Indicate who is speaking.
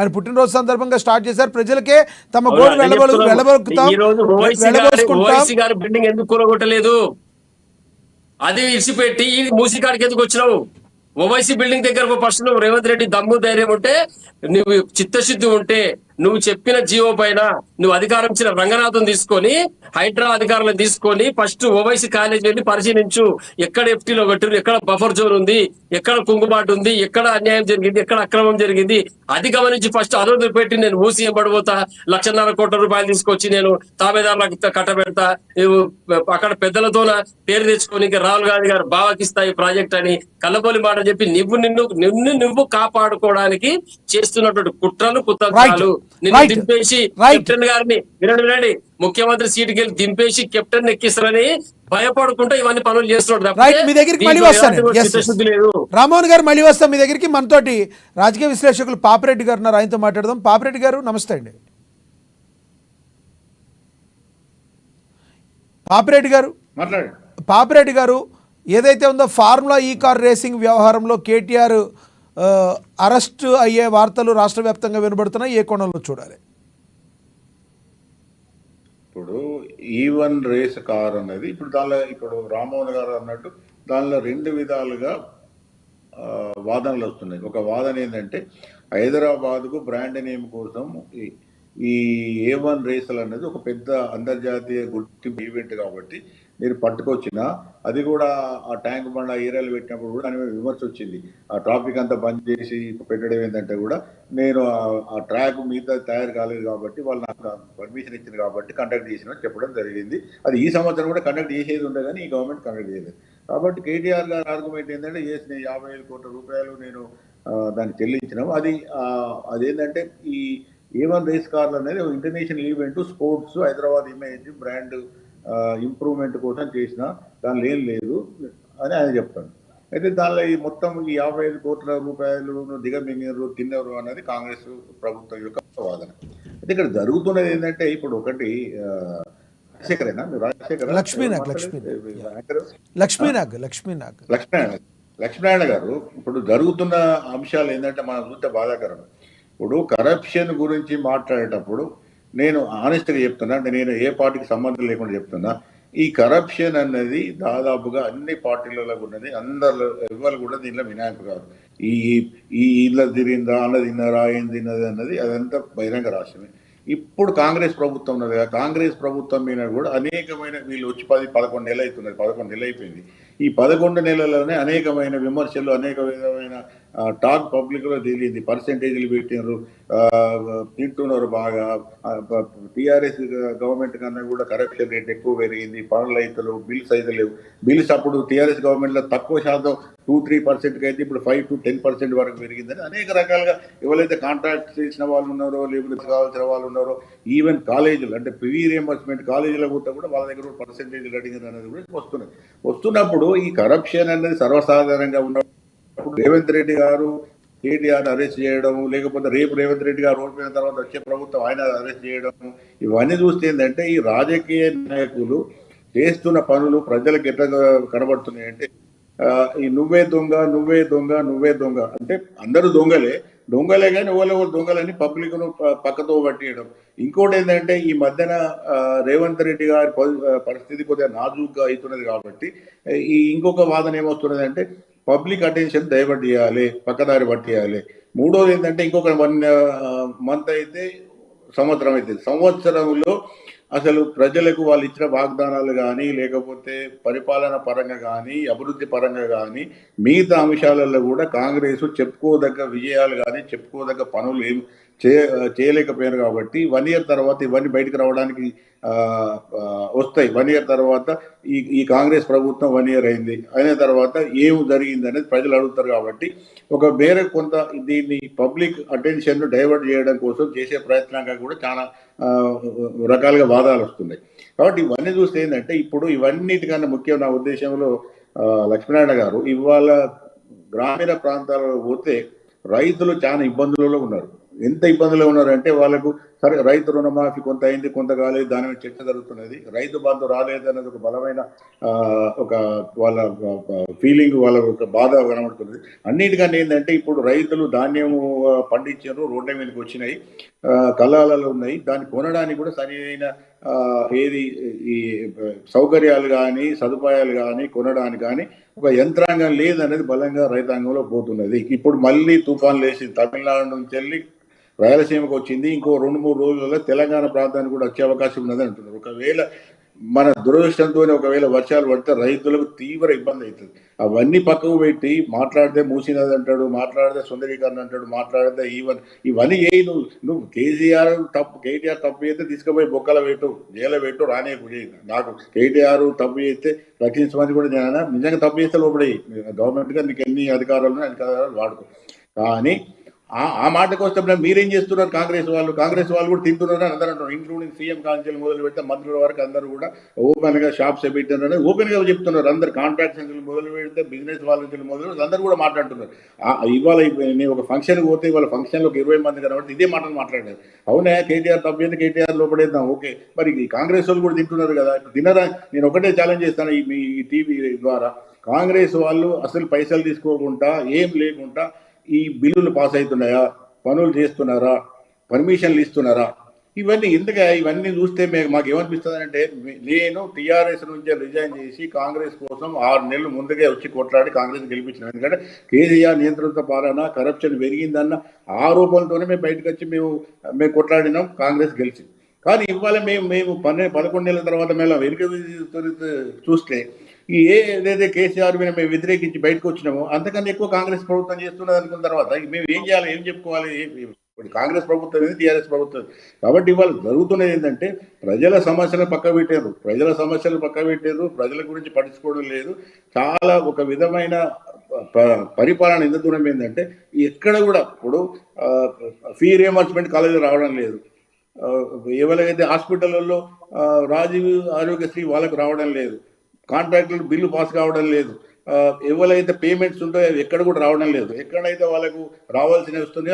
Speaker 1: ఆయన పుట్టినరోజు సందర్భంగా స్టార్ట్ చేశారు. ప్రజలకే తమ గోడు వెళ్ళబోసుకుంటాం.
Speaker 2: బిల్డింగ్ ఎందుకు కూలగొట్టలేదు? అది ఇసిపెట్టి మూసికాడికి ఎందుకు వచ్చినావు? ఓవైసీ బిల్డింగ్ దగ్గర ఫస్ట్ నువ్వు రేవంత్ రెడ్డి దమ్ము ధైర్యం ఉంటే, నువ్వు చిత్తశుద్ధి ఉంటే, నువ్వు చెప్పిన జీవో పైన నువ్వు అధికారం ఇచ్చిన రంగనాథం తీసుకొని, హైడ్రా అధికారులను తీసుకొని ఫస్ట్ ఓవైసీ కాలేజ్ వెళ్ళి పరిశీలించు. ఎక్కడ ఎఫ్టీలో కట్టారు, ఎక్కడ బఫర్ జోన్ ఉంది, ఎక్కడ కుంగుబాటు ఉంది, ఎక్కడ అన్యాయం జరిగింది, ఎక్కడ అక్రమం జరిగింది, అది గమనించి ఫస్ట్ అదొందుకు పెట్టి నేను మూసీఎం పడిపోతా, 1,50,000 కోట్ల రూపాయలు తీసుకొచ్చి నేను తాబేదారులకు కట్టబెడతా, అక్కడ పెద్దలతోన పేరు తెచ్చుకొని రాహుల్ గాంధీ గారు బావకిస్తా ఈ ప్రాజెక్ట్ అని కల్లబోలి మాట చెప్పి నువ్వు కాపాడుకోవడానికి చేస్తున్నటువంటి కుట్రలు కుతంత్రాలు. నిన్ను దింపేసి కెప్టెన్ గారిని వినండి, ముఖ్యమంత్రి సీటుకి వెళ్ళి దింపేసి కెప్టెన్ ఎక్కిస్తారని భయపడుకుంటూ ఇవన్నీ పనులు చేస్తున్నాడు.
Speaker 1: మీ దగ్గరికి మళ్ళీ వస్తాను, రామ్మోహన్ గారు మళ్ళీ వస్తాం మీ దగ్గరికి. మనతోటి రాజకీయ విశ్లేషకులు పాపిరెడ్డి గారు ఉన్నారు, ఆయనతో మాట్లాడదాం. పాపిరెడ్డి గారు నమస్తే అండి. పాపిరెడ్డి గారు ఏదైతే ఉందో ఫార్ములా ఈ కార్ రేసింగ్ వ్యవహారంలో కేటీఆర్ అరెస్ట్ అయ్యే వార్తలు రాష్ట్ర వ్యాప్తంగా వినబడుతున్నాయి. ఏ కోణంలో చూడాలి?
Speaker 3: ఇప్పుడు ఈవన్ రేస్ కార్ అనేది ఇప్పుడు రామ్మోహన్ గారు అన్నట్టు దానిలో 2 విధాలుగా వాదనలు వస్తున్నాయి. ఒక వాదన ఏంటంటే హైదరాబాద్కు బ్రాండ్ నేమ్ కోసం ఈ A1 రేసులు అనేది ఒక పెద్ద అంతర్జాతీయ గుర్తింపు ఈవెంట్ కాబట్టి మీరు పట్టుకొచ్చిన అది కూడా ఆ ట్యాంక్ బండ్ ఏరియాలు పెట్టినప్పుడు కూడా దాని మీద విమర్శ వచ్చింది. ఆ ట్రాఫిక్ అంతా బంద్ చేసి పెట్టడం ఏంటంటే కూడా నేను ఆ ట్రాక్ మీద తయారు కాలేదు కాబట్టి వాళ్ళు నాకు పర్మిషన్ ఇచ్చింది కాబట్టి కండక్ట్ చేసిన చెప్పడం జరిగింది. అది ఈ సంవత్సరం కూడా కండక్ట్ చేసేది ఉండే కానీ ఈ గవర్నమెంట్ కండక్ట్ చేయలేదు. కాబట్టి కేటీఆర్ గారి ఆర్గ్యుమెంట్ ఏంటంటే చేసిన 50,000 కోట్ల రూపాయలు నేను దాన్ని చెల్లించినాము. అదేంటంటే ఈ A1 రేస్ కార్లు అనేది international event, sports, Hyderabad image brand improvement కోసం చేసిన దానిలో ఏం లేదు అని ఆయన చెప్తాడు. అయితే దానిలో ఈ మొత్తం ఈ 55 కోట్ల రూపాయలు దిగమింగారు తిన్నారు అన్నది కాంగ్రెస్ ప్రభుత్వం యొక్క వాదన. అయితే ఇక్కడ జరుగుతున్నది ఏంటంటే ఇప్పుడు ఒకటి లక్ష్మీనారాయణ గారు ఇప్పుడు జరుగుతున్న అంశాలు ఏంటంటే మనం చూస్తే బాధాకరం. ఇప్పుడు కరప్షన్ గురించి మాట్లాడేటప్పుడు నేను ఆనెస్ట్గా చెప్తున్నా, అంటే నేను ఏ పార్టీకి సంబంధం లేకుండా చెప్తున్నా, ఈ కరప్షన్ అన్నది దాదాపుగా అన్ని పార్టీలలో ఉన్నది. అందరు ఎవరు కూడా దీనిలో వినాయకుడు కాదు. ఈ ఇళ్ళ తిరిగిందా, అన్న తిన్నారా, ఏం తిన్నది అన్నది అదంతా బహిరంగ రాష్ట్రమే. ఇప్పుడు కాంగ్రెస్ ప్రభుత్వం ఉన్నది కదా, కాంగ్రెస్ ప్రభుత్వం మీద కూడా అనేకమైన వీళ్ళు వచ్చి 10-11 నెలలు అవుతున్నది, 11 నెలలు అయిపోయింది. ఈ 11 నెలల్లోనే అనేకమైన విమర్శలు, అనేక విధమైన టాక్ పబ్లిక్లో తెలియదు. పర్సెంటేజ్లు పెట్టినారు, తింటున్నారు బాగా. టీఆర్ఎస్ గవర్నమెంట్ కన్నా కూడా కరప్షన్ రేట్ ఎక్కువ పెరిగింది, పనులు అయితే బిల్స్ అయితే లేవు. బిల్స్ అప్పుడు టీఆర్ఎస్ గవర్నమెంట్లో తక్కువ శాతం 2-3% అయితే ఇప్పుడు 5-10% వరకు పెరిగిందని అనేక రకాలుగా ఎవరైతే కాంట్రాక్ట్ చేసిన వాళ్ళు ఉన్నారో, లేకపోతే కావాల్సిన వాళ్ళు ఉన్నారో, ఈవెన్ కాలేజీలు అంటే ఫీ రియంబర్స్మెంట్ కాలేజీల కూడా వాళ్ళ దగ్గర పర్సెంటేజ్ అడిగింది అనేది కూడా వస్తున్నప్పుడు ఈ కరప్షన్ అనేది సర్వసాధారణంగా ఉన్నప్పుడు రేవంత్ రెడ్డి గారు కేటీఆర్ అరెస్ట్ చేయడం, లేకపోతే రేపు రేవంత్ రెడ్డి గారు ఓడిపోయిన తర్వాత వచ్చే ప్రభుత్వం ఆయన అరెస్ట్ చేయడం, ఇవన్నీ చూస్తే ఏంటంటే ఈ రాజకీయ నాయకులు చేస్తున్న పనులు ప్రజలకు ఎట్లా కనబడుతున్నాయంటే ఈ నువ్వే దొంగ నువ్వే దొంగ నువ్వే దొంగ అంటే అందరూ దొంగలే కానీ ఎవరు దొంగలని పబ్లిక్ను పక్కతో పట్టియడం. ఇంకోటి ఏంటంటే ఈ మధ్యన రేవంత్ రెడ్డి గారి పరిస్థితి కొద్దిగా నాజూగ్గా అవుతున్నది కాబట్టి ఇంకొక వాదన ఏమొస్తున్నది అంటే పబ్లిక్ అటెన్షన్ డైవర్ట్ చేయాలి, పక్కదారి పట్టేయాలి. మూడోది ఏంటంటే ఇంకొక 1 మంత్ అయితే సంవత్సరం అవుతుంది. సంవత్సరంలో అసలు ప్రజలకు వాళ్ళు ఇచ్చిన వాగ్దానాలు కానీ, లేకపోతే పరిపాలన పరంగా కానీ, అభివృద్ధి పరంగా కానీ, మిగతా అంశాలలో కూడా కాంగ్రెస్ చెప్పుకోదగ్గ విజయాలు కానీ, చెప్పుకోదగ్గ పనులు ఏం చేయలేకపోయారు. కాబట్టి 1 ఇయర్ తర్వాత ఇవన్నీ బయటకు రావడానికి వస్తాయి. 1 ఇయర్ తర్వాత ఈ కాంగ్రెస్ ప్రభుత్వం 1 ఇయర్ అయింది, అయిన తర్వాత ఏం జరిగింది అనేది ప్రజలు అడుగుతారు. కాబట్టి ఒక మేర కొంత దీన్ని పబ్లిక్ అటెన్షన్ డైవర్ట్ చేయడం కోసం చేసే ప్రయత్నంగా కూడా చాలా రకాలుగా వాదాలు వస్తున్నాయి. కాబట్టి ఇవన్నీ చూస్తే ఏంటంటే ఇప్పుడు ఇవన్నిటికన్నా ముఖ్యం నా ఉద్దేశంలో లక్ష్మీనారాయణ గారు, ఇవాళ గ్రామీణ ప్రాంతాలలో పోతే రైతులు చాలా ఇబ్బందులలో ఉన్నారు. ఎంత ఇబ్బందులు ఉన్నారంటే వాళ్ళకు సరే రైతు రుణమాఫీ కొంత అయింది, కొంత కాలేదు, దాని మీద చర్చ జరుగుతున్నది. రైతు బంధు రాలేదన్నది ఒక బలమైన ఒక వాళ్ళ ఫీలింగ్, వాళ్ళ ఒక బాధ కనబడుతున్నది. అన్నిటికన్నా ఏంటంటే ఇప్పుడు రైతులు ధాన్యం పండించారు, రోడ్ల మీదకి వచ్చినాయి, కళ్ళాలలో ఉన్నాయి, దాన్ని కొనడానికి కూడా సరైన ఏది ఈ సౌకర్యాలు కానీ సదుపాయాలు కానీ కొనడానికి కానీ ఒక యంత్రాంగం లేదనేది బలంగా రైతాంగంలో పోతున్నది. ఇప్పుడు మళ్ళీ తుఫాన్ లేచి తమిళనాడు నుంచి వెళ్ళి రాయలసీమకు వచ్చింది, ఇంకో 2-3 రోజులలో తెలంగాణ ప్రాంతానికి కూడా వచ్చే అవకాశం ఉన్నది అంటున్నారు. ఒకవేళ మన దురదృష్టంతో ఒకవేళ వర్షాలు పడితే రైతులకు తీవ్ర ఇబ్బంది అవుతుంది. అవన్నీ పక్కకు పెట్టి మాట్లాడితే మూసినది అంటాడు, మాట్లాడితే సుందరీకరణ అంటాడు, మాట్లాడితే ఇవన్నీ చేయి. నువ్వు కేటీఆర్ తప్పు చేస్తే తీసుకుపోయి బొక్కల పెట్టు, జైలు పెట్టు, రానే నాకు కేటీఆర్ తప్పు చేస్తే రక్షించమని కూడా నేను నిజంగా తప్పు చేస్తే లోపడి గవర్నమెంట్గా నీకు ఎన్ని అధికారాలు వాడుకో. కానీ ఆ మాటకు వస్తే మీరేం చేస్తున్నారు? కాంగ్రెస్ వాళ్ళు కూడా తింటున్నారు అని అందరూ అంటున్నారు, ఇంక్లూడింగ్ సీఎం కాంచెలు మొదలు పెడితే మంత్రుల వరకు అందరూ కూడా ఓపెన్గా షాప్స్ పెట్టినారని ఓపెన్గా చెప్తున్నారు. అందరు కాంట్రాక్ట్స్ నుంచి మొదలు పెడితే బిజినెస్ వాళ్ళ నుంచి మొదలు పెడితే అందరూ కూడా మాట్లాడుతున్నారు. ఇవాళ నేను ఒక ఫంక్షన్కి పోతే ఇవాళ ఫంక్షన్లోకి 20 మంది కనబడితే ఇదే మాటలు మాట్లాడారు. అవునా, కేటీఆర్ తప్పు అయితే కేటీఆర్ లోపడేద్దాం, ఓకే. మరి కాంగ్రెస్ వాళ్ళు కూడా తింటున్నారు కదా, తినరా? నేను ఒకటే ఛాలెంజ్ చేస్తాను ఈ టీవీ ద్వారా, కాంగ్రెస్ వాళ్ళు అసలు పైసలు తీసుకోకుండా ఏం లేకుండా ఈ బిల్లులు పాస్ అవుతున్నాయా, పనులు చేస్తున్నారా, పర్మిషన్లు ఇస్తున్నారా, ఇవన్నీ చూస్తే మాకు ఏమనిపిస్తుంది అంటే, నేను టీఆర్ఎస్ నుంచి రిజైన్ చేసి కాంగ్రెస్ కోసం 6 నెలలు ముందుగా వచ్చి కొట్లాడి కాంగ్రెస్ గెలిపించినాం. ఎందుకంటే కేసీఆర్ నియంత్రణతో పాలన, కరప్షన్ పెరిగిందన్న ఆరోపణలతోనే మేము బయటకు వచ్చి మేము కొట్లాడినాం, కాంగ్రెస్ గెలిచింది. కానీ ఇవాళ మేము 11 నెలల తర్వాత మేము వెనుక చూస్తే ఏదైతే కేసీఆర్ మీద మేము వ్యతిరేకించి బయటకు వచ్చినామో అంతకన్నా ఎక్కువ కాంగ్రెస్ ప్రభుత్వం చేస్తున్నది అనుకున్న తర్వాత మేము ఏం చేయాలి, ఏం చెప్పుకోవాలి? కాంగ్రెస్ ప్రభుత్వం ఏది, టీఆర్ఎస్ ప్రభుత్వం. కాబట్టి ఇవాళ జరుగుతున్నది ఏంటంటే ప్రజల సమస్యలు పక్క పెట్టారు, ప్రజల గురించి పట్టించుకోవడం లేదు. చాలా ఒక విధమైన పరిపాలన ఎంత దూరం ఏంటంటే ఎక్కడ కూడా ఇప్పుడు ఫీ రియంబర్స్మెంట్ కాలేజీ రావడం లేదు, ఎవరికైతే హాస్పిటల్లో రాజీవ్ ఆరోగ్యశ్రీ వాళ్ళకు రావడం లేదు, కాంట్రాక్టులు బిల్లు పాస్ కావడం లేదు, ఎవరైతే పేమెంట్స్ ఉంటాయో ఎక్కడ కూడా రావడం లేదు, ఎక్కడైతే వాళ్ళకు రావాల్సినవి వస్తుంది